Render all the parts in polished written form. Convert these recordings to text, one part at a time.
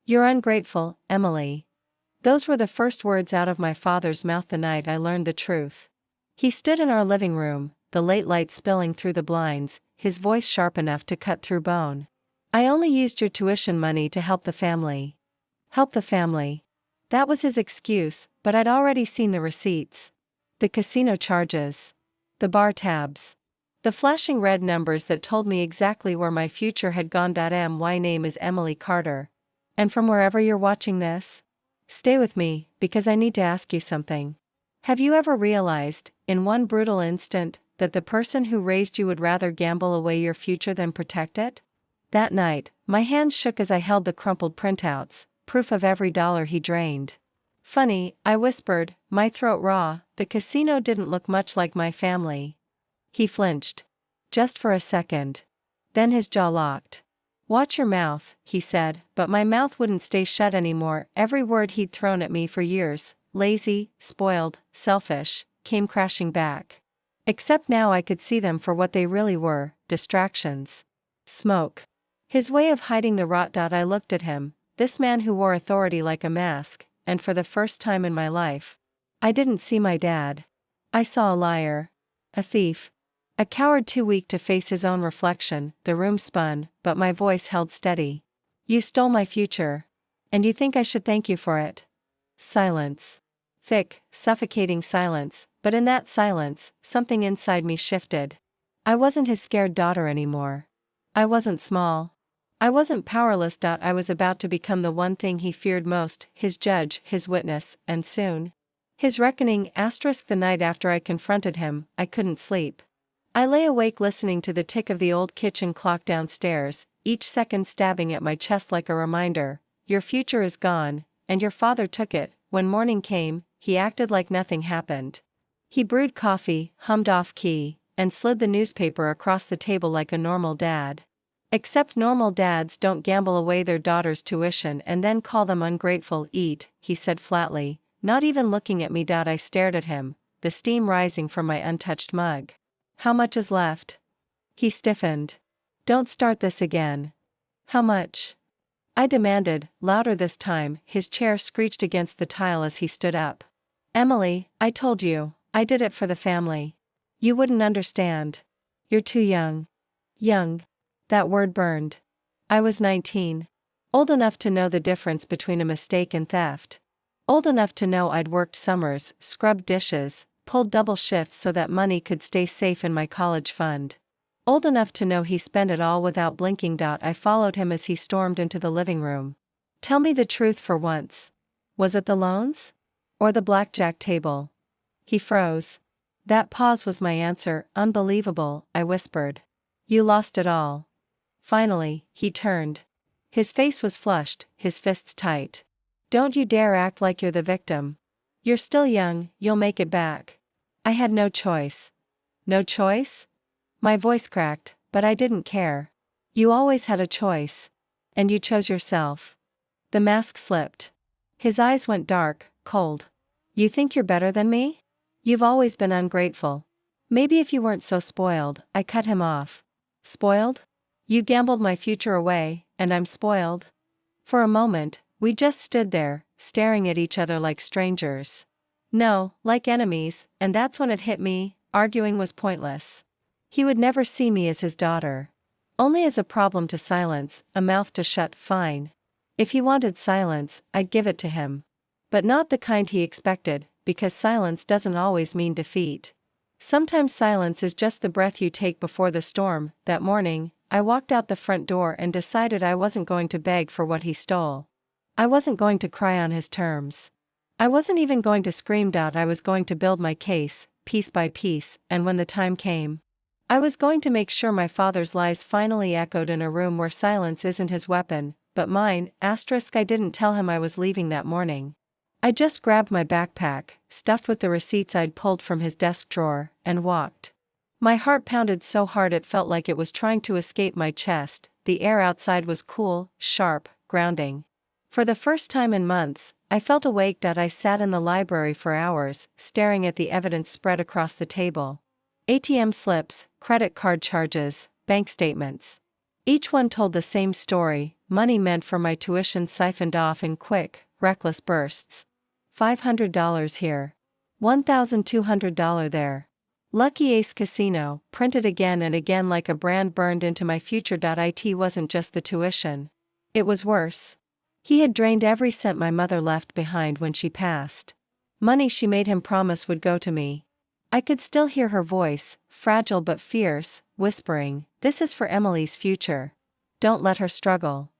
You're ungrateful, Emily. Those were the first words out of my father's mouth the night I learned the truth. He stood in our living room, the late light spilling through the blinds, his voice sharp enough to cut through bone. I only used your tuition money to help the family. Help the family. That was his excuse, but I'd already seen the receipts. The casino charges. The bar tabs. The flashing red numbers that told me exactly where my future had gone. My name is Emily Carter. And from wherever you're watching this, stay with me, because I need to ask you something. Have you ever realized, in one brutal instant, that the person who raised you would rather gamble away your future than protect it? That night, my hands shook as I held the crumpled printouts, proof of every dollar he drained. Funny, I whispered, my throat raw, the casino didn't look much like my family. He flinched. Just for a second. Then his jaw locked. Watch your mouth, he said, but my mouth wouldn't stay shut anymore. Every word he'd thrown at me for years, lazy, spoiled, selfish, came crashing back. Except now I could see them for what they really were, distractions. Smoke. His way of hiding the rot. I looked at him, this man who wore authority like a mask, and for the first time in my life, I didn't see my dad. I saw a liar. A thief. A coward too weak to face his own reflection. The room spun, but my voice held steady. You stole my future. And you think I should thank you for it? Silence. Thick, suffocating silence, but in that silence, something inside me shifted. I wasn't his scared daughter anymore. I wasn't small. I wasn't powerless. I was about to become the one thing he feared most, his judge, his witness, and soon, his reckoning. The night after I confronted him, I couldn't sleep. I lay awake listening to the tick of the old kitchen clock downstairs, each second stabbing at my chest like a reminder. Your future is gone, and your father took it. When morning came, he acted like nothing happened. He brewed coffee, hummed off key, and slid the newspaper across the table like a normal dad. Except normal dads don't gamble away their daughter's tuition and then call them ungrateful. Eat, he said flatly, not even looking at me. I stared at him, the steam rising from my untouched mug. How much is left? He stiffened. Don't start this again. How much? I demanded, louder this time. His chair screeched against the tile as he stood up. Emily, I told you, I did it for the family. You wouldn't understand. You're too young. Young. That word burned. I was 19. Old enough to know the difference between a mistake and theft. Old enough to know I'd worked summers, scrubbed dishes, pulled double shifts so that money could stay safe in my college fund. Old enough to know he spent it all without blinking. I followed him as he stormed into the living room. Tell me the truth for once. Was it the loans? Or the blackjack table? He froze. That pause was my answer. Unbelievable, I whispered. You lost it all. Finally, he turned. His face was flushed, his fists tight. Don't you dare act like you're the victim. You're still young, you'll make it back. I had no choice. No choice? My voice cracked, but I didn't care. You always had a choice. And you chose yourself. The mask slipped. His eyes went dark, cold. You think you're better than me? You've always been ungrateful. Maybe if you weren't so spoiled. I cut him off. Spoiled? You gambled my future away, and I'm spoiled? For a moment, we just stood there, staring at each other like strangers. No, like enemies, and that's when it hit me, arguing was pointless. He would never see me as his daughter. Only as a problem to silence, a mouth to shut. Fine. If he wanted silence, I'd give it to him. But not the kind he expected, because silence doesn't always mean defeat. Sometimes silence is just the breath you take before the storm. That morning, I walked out the front door and decided I wasn't going to beg for what he stole. I wasn't going to cry on his terms. I wasn't even going to scream. I was going to build my case, piece by piece, and when the time came, I was going to make sure my father's lies finally echoed in a room where silence isn't his weapon, but mine. I didn't tell him I was leaving that morning. I just grabbed my backpack, stuffed with the receipts I'd pulled from his desk drawer, and walked. My heart pounded so hard it felt like it was trying to escape my chest. The air outside was cool, sharp, grounding. For the first time in months, I felt awake. I sat in the library for hours, staring at the evidence spread across the table. ATM slips, credit card charges, bank statements. Each one told the same story, money meant for my tuition siphoned off in quick, reckless bursts. $500 here. $1,200 there. Lucky Ace Casino, printed again and again like a brand burned into my future. It wasn't just the tuition. It was worse. He had drained every cent my mother left behind when she passed. Money she made him promise would go to me. I could still hear her voice, fragile but fierce, whispering, "This is for Emily's future. Don't let her struggle."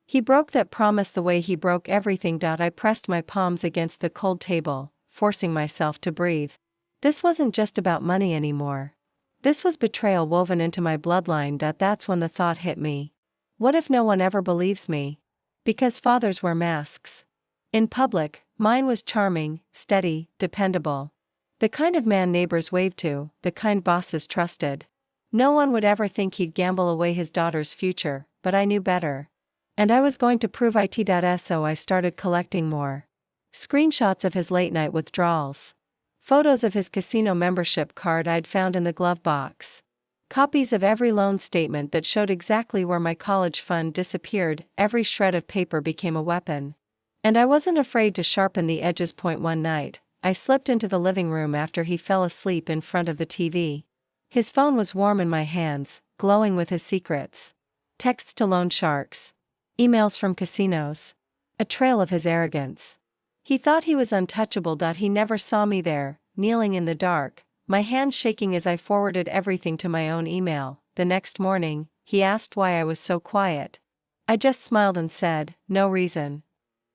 He broke that promise the way he broke everything. I pressed my palms against the cold table, forcing myself to breathe. This wasn't just about money anymore. This was betrayal woven into my bloodline. That's when the thought hit me. What if no one ever believes me? Because fathers wear masks. In public, mine was charming, steady, dependable. The kind of man neighbors waved to, the kind bosses trusted. No one would ever think he'd gamble away his daughter's future, but I knew better. And I was going to prove it. So I started collecting more screenshots of his late-night withdrawals. Photos of his casino membership card I'd found in the glove box. Copies of every loan statement that showed exactly where my college fund disappeared. Every shred of paper became a weapon. And I wasn't afraid to sharpen the edges. One night, I slipped into the living room after he fell asleep in front of the TV. His phone was warm in my hands, glowing with his secrets. Texts to loan sharks. Emails from casinos. A trail of his arrogance. He thought he was untouchable. He never saw me there, kneeling in the dark, my hands shaking as I forwarded everything to my own email. The next morning, he asked why I was so quiet. I just smiled and said, "No reason."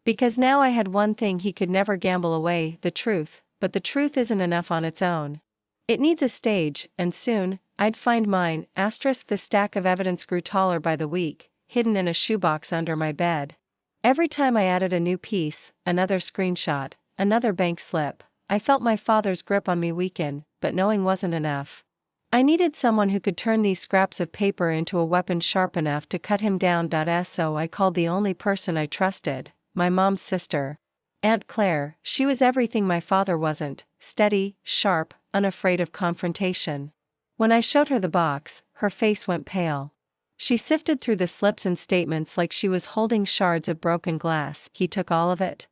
Because now I had one thing he could never gamble away, the truth, but the truth isn't enough on its own. It needs a stage, and soon, I'd find mine. The stack of evidence grew taller by the week, hidden in a shoebox under my bed. Every time I added a new piece, another screenshot, another bank slip, I felt my father's grip on me weaken, but knowing wasn't enough. I needed someone who could turn these scraps of paper into a weapon sharp enough to cut him down. So I called the only person I trusted, my mom's sister. Aunt Claire. She was everything my father wasn't, steady, sharp, unafraid of confrontation. When I showed her the box, her face went pale. She sifted through the slips and statements like she was holding shards of broken glass. "He took all of it?"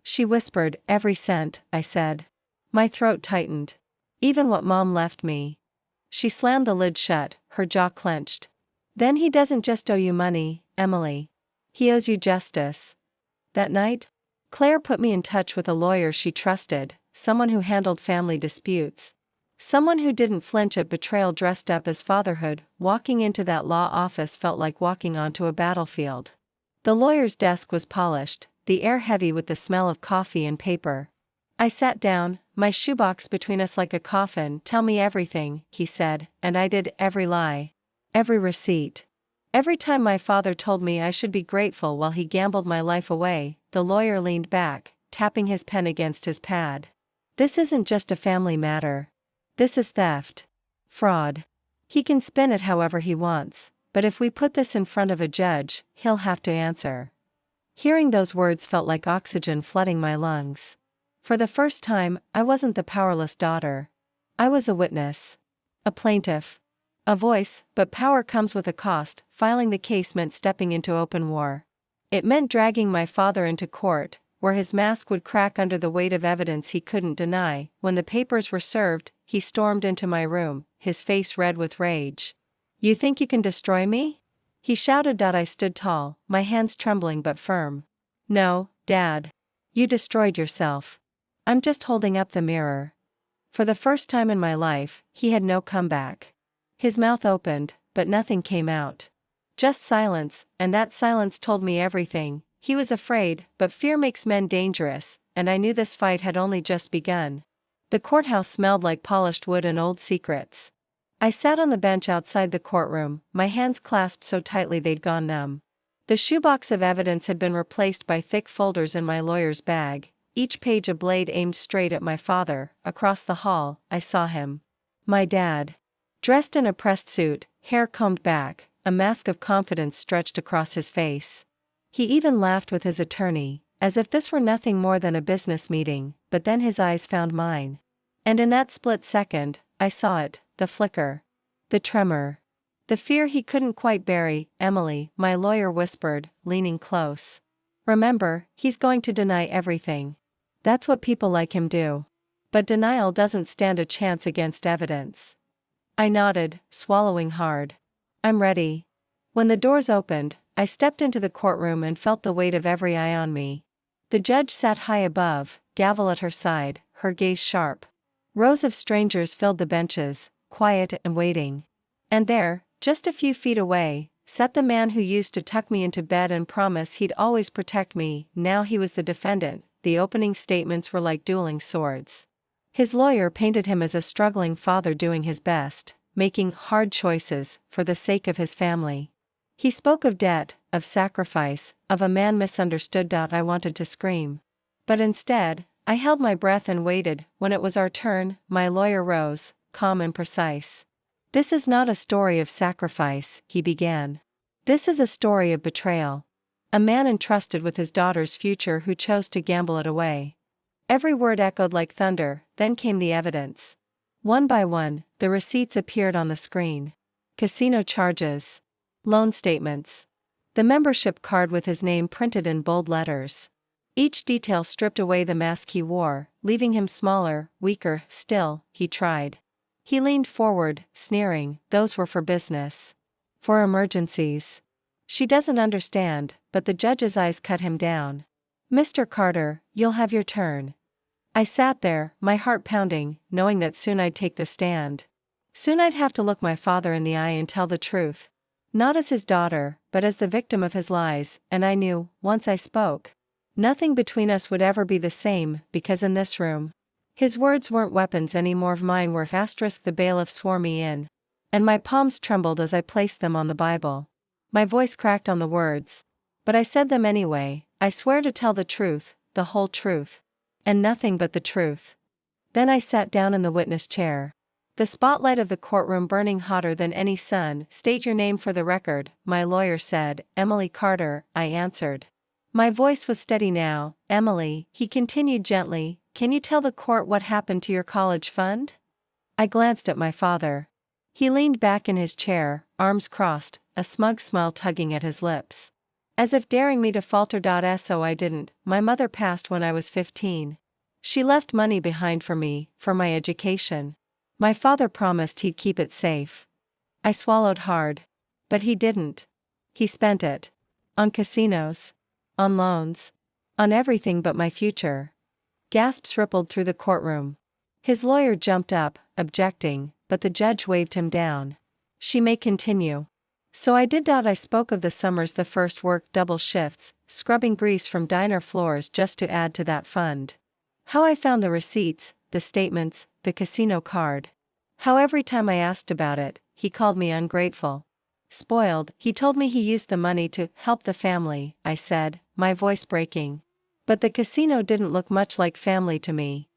She whispered, "Every cent," I said. My throat tightened. "Even what Mom left me?" She slammed the lid shut, her jaw clenched. "Then he doesn't just owe you money, Emily. He owes you justice." That night, Claire put me in touch with a lawyer she trusted, someone who handled family disputes. Someone who didn't flinch at betrayal. Dressed up as fatherhood. Walking into that law office felt like walking onto a battlefield. The lawyer's desk was polished, the air heavy with the smell of coffee and paper. I sat down, my shoebox between us like a coffin. "Tell me everything," he said, and I did. Every lie. Every receipt. Every time my father told me I should be grateful while he gambled my life away. The lawyer leaned back, tapping his pen against his pad. "This isn't just a family matter. This is theft. Fraud. He can spin it however he wants, but if we put this in front of a judge, he'll have to answer." Hearing those words felt like oxygen flooding my lungs. For the first time, I wasn't the powerless daughter. I was a witness. A plaintiff. A voice. But power comes with a cost. Filing the case meant stepping into open war. It meant dragging my father into court, where his mask would crack under the weight of evidence he couldn't deny. When the papers were served, he stormed into my room, his face red with rage. "You think you can destroy me?" he shouted. I stood tall, my hands trembling but firm. "No, Dad. You destroyed yourself. I'm just holding up the mirror." For the first time in my life, he had no comeback. His mouth opened, but nothing came out. Just silence, and that silence told me everything. He was afraid, but fear makes men dangerous, and I knew this fight had only just begun. The courthouse smelled like polished wood and old secrets. I sat on the bench outside the courtroom, my hands clasped so tightly they'd gone numb. The shoebox of evidence had been replaced by thick folders in my lawyer's bag, each page a blade aimed straight at my father. Across the hall, I saw him. My dad. Dressed in a pressed suit, hair combed back, a mask of confidence stretched across his face. He even laughed with his attorney, as if this were nothing more than a business meeting, but then his eyes found mine. And in that split second, I saw it, the flicker. The tremor. The fear he couldn't quite bury. Emily, my lawyer whispered, leaning close. Remember, he's going to deny everything. That's what people like him do. But denial doesn't stand a chance against evidence. I nodded, swallowing hard. I'm ready. When the doors opened, I stepped into the courtroom and felt the weight of every eye on me. The judge sat high above, gavel at her side, her gaze sharp. Rows of strangers filled the benches, quiet and waiting. And there, just a few feet away, sat the man who used to tuck me into bed and promise he'd always protect me. Now he was the defendant. The opening statements were like dueling swords. His lawyer painted him as a struggling father doing his best, making hard choices for the sake of his family. He spoke of debt, of sacrifice, of a man misunderstood. I wanted to scream. But instead, I held my breath and waited. When it was our turn, my lawyer rose, calm and precise. This is not a story of sacrifice, he began. This is a story of betrayal. A man entrusted with his daughter's future who chose to gamble it away. Every word echoed like thunder. Then came the evidence. One by one, the receipts appeared on the screen. Casino charges. Loan statements. The membership card with his name printed in bold letters. Each detail stripped away the mask he wore, leaving him smaller, weaker. Still, he tried. He leaned forward, sneering. Those were for business. For emergencies. She doesn't understand, but the judge's eyes cut him down. Mr. Carter, you'll have your turn. I sat there, my heart pounding, knowing that soon I'd take the stand. Soon I'd have to look my father in the eye and tell the truth. Not as his daughter, but as the victim of his lies, and I knew, once I spoke, nothing between us would ever be the same, because in this room, his words weren't weapons anymore, mine were. The bailiff swore me in. And my palms trembled as I placed them on the Bible. My voice cracked on the words. But I said them anyway. I swear to tell the truth, the whole truth. And nothing but the truth. Then I sat down in the witness chair. The spotlight of the courtroom burning hotter than any sun. State your name for the record, my lawyer said. Emily Carter, I answered. My voice was steady now. Emily, he continued gently, can you tell the court what happened to your college fund? I glanced at my father. He leaned back in his chair, arms crossed, a smug smile tugging at his lips. As if daring me to falter. So I didn't. My mother passed when I was 15. She left money behind for me, for my education. My father promised he'd keep it safe. I swallowed hard. But he didn't. He spent it. On casinos. On loans. On everything but my future. Gasps rippled through the courtroom. His lawyer jumped up, objecting, but the judge waved him down. She may continue. So I did. I spoke of the summers the first worked double shifts, scrubbing grease from diner floors just to add to that fund. How I found the receipts, the statements, the casino card. How every time I asked about it, he called me ungrateful. Spoiled. He told me he used the money to help the family, I said, my voice breaking. But the casino didn't look much like family to me.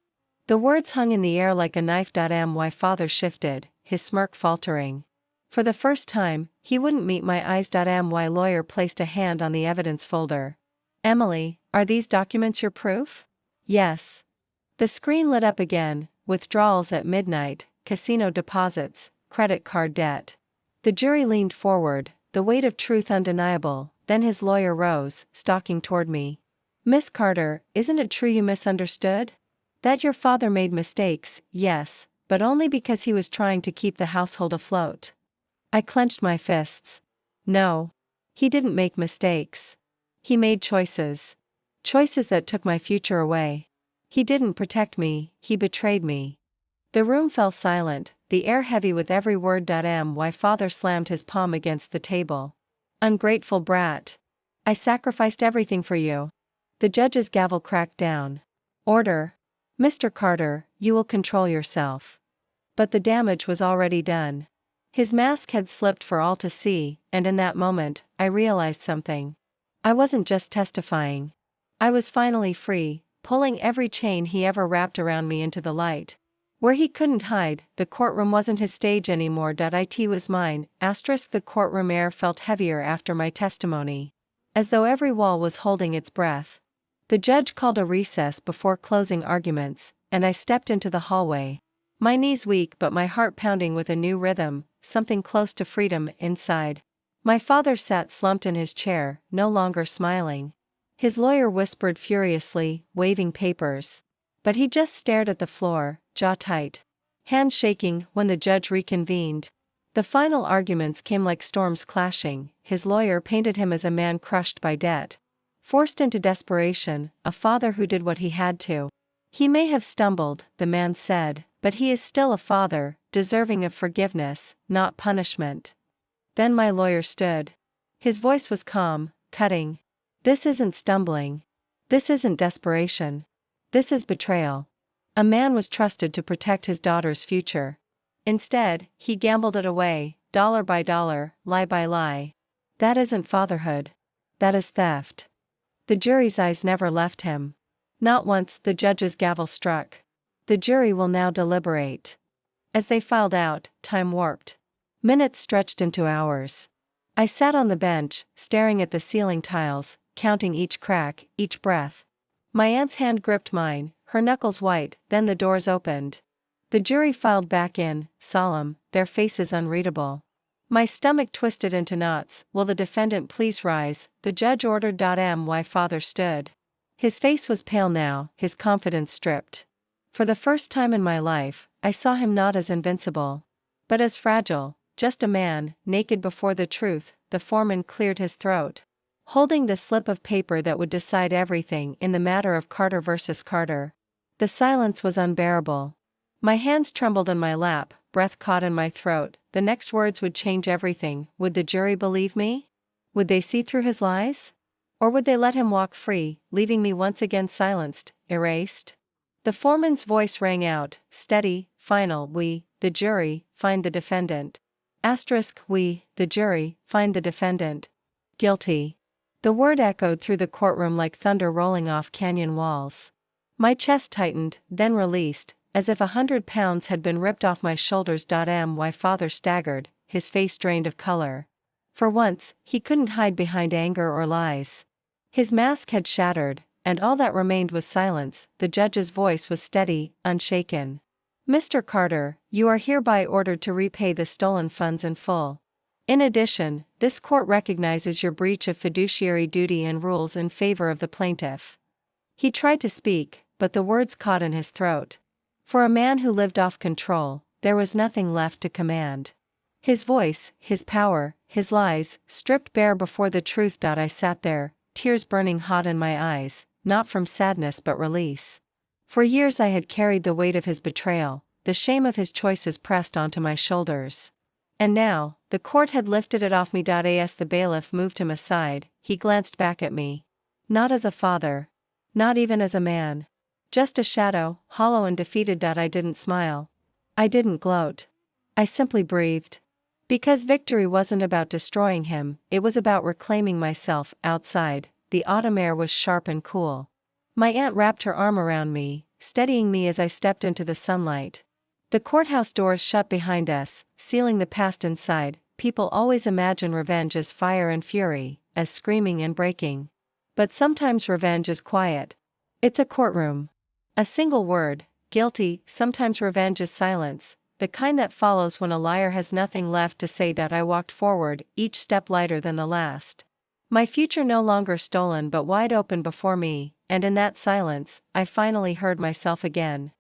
The words hung in the air like a knife. My father shifted, his smirk faltering. For the first time, he wouldn't meet my eyes. My lawyer placed a hand on the evidence folder. Emily, are these documents your proof? Yes. The screen lit up again. Withdrawals at midnight, casino deposits, credit card debt. The jury leaned forward, the weight of truth undeniable. Then his lawyer rose, stalking toward me. Miss Carter, isn't it true you misunderstood? That your father made mistakes, yes, but only because he was trying to keep the household afloat. I clenched my fists. No. He didn't make mistakes. He made choices. Choices that took my future away. He didn't protect me, he betrayed me. The room fell silent, the air heavy with every word. My father slammed his palm against the table. Ungrateful brat. I sacrificed everything for you. The judge's gavel cracked down. Order. Mr. Carter, you will control yourself. But the damage was already done. His mask had slipped for all to see, and in that moment, I realized something. I wasn't just testifying. I was finally free, pulling every chain he ever wrapped around me into the light. Where he couldn't hide, the courtroom wasn't his stage anymore. It was mine. The courtroom air felt heavier after my testimony. As though every wall was holding its breath. The judge called a recess before closing arguments, and I stepped into the hallway. My knees weak but my heart pounding with a new rhythm. something close to freedom inside. My father sat slumped in his chair, no longer smiling. His lawyer whispered furiously, waving papers. But he just stared at the floor, jaw tight. Hands shaking when the judge reconvened. The final arguments came like storms clashing. His lawyer painted him as a man crushed by debt. Forced into desperation, a father who did what he had to. He may have stumbled, the man said, but he is still a father, deserving of forgiveness, not punishment. Then my lawyer stood. His voice was calm, cutting. This isn't stumbling. This isn't desperation. This is betrayal. A man was trusted to protect his daughter's future. Instead, he gambled it away, dollar by dollar, lie by lie. That isn't fatherhood. That is theft. The jury's eyes never left him. Not once the judge's gavel struck. The jury will now deliberate. As they filed out, time warped. Minutes stretched into hours. I sat on the bench, staring at the ceiling tiles, counting each crack, each breath. My aunt's hand gripped mine, her knuckles white, then the doors opened. The jury filed back in, solemn, their faces unreadable. My stomach twisted into knots. Will the defendant please rise? The judge ordered. My father stood. His face was pale now, his confidence stripped. For the first time in my life, I saw him not as invincible, but as fragile, just a man, naked before the truth. The foreman cleared his throat. Holding the slip of paper that would decide everything in the matter of Carter versus Carter. The silence was unbearable. My hands trembled in my lap, breath caught in my throat. The next words would change everything. Would the jury believe me? Would they see through his lies? Or would they let him walk free, leaving me once again silenced, erased? The foreman's voice rang out, steady, final. We, the jury, find the defendant. We, the jury, find the defendant guilty. The word echoed through the courtroom like thunder rolling off canyon walls. My chest tightened, then released, as if 100 pounds had been ripped off my shoulders. My father staggered, his face drained of color. For once, he couldn't hide behind anger or lies. His mask had shattered, and all that remained was silence. The judge's voice was steady, unshaken. Mr. Carter, you are hereby ordered to repay the stolen funds in full. In addition, this court recognizes your breach of fiduciary duty and rules in favor of the plaintiff. He tried to speak, but the words caught in his throat. For a man who lived off control, there was nothing left to command. His voice, his power, his lies, stripped bare before the truth. I sat there, tears burning hot in my eyes, not from sadness but release. For years I had carried the weight of his betrayal, the shame of his choices pressed onto my shoulders. And now, the court had lifted it off me. As the bailiff moved him aside, he glanced back at me. Not as a father. Not even as a man. Just a shadow, hollow and defeated. I didn't smile. I didn't gloat. I simply breathed. Because victory wasn't about destroying him, it was about reclaiming myself. Outside, the autumn air was sharp and cool. My aunt wrapped her arm around me, steadying me as I stepped into the sunlight. The courthouse doors shut behind us, sealing the past inside. People always imagine revenge as fire and fury, as screaming and breaking. But sometimes revenge is quiet. It's a courtroom. A single word, guilty. Sometimes revenge is silence, the kind that follows when a liar has nothing left to say. I walked forward, each step lighter than the last. My future no longer stolen but wide open before me, and in that silence, I finally heard myself again.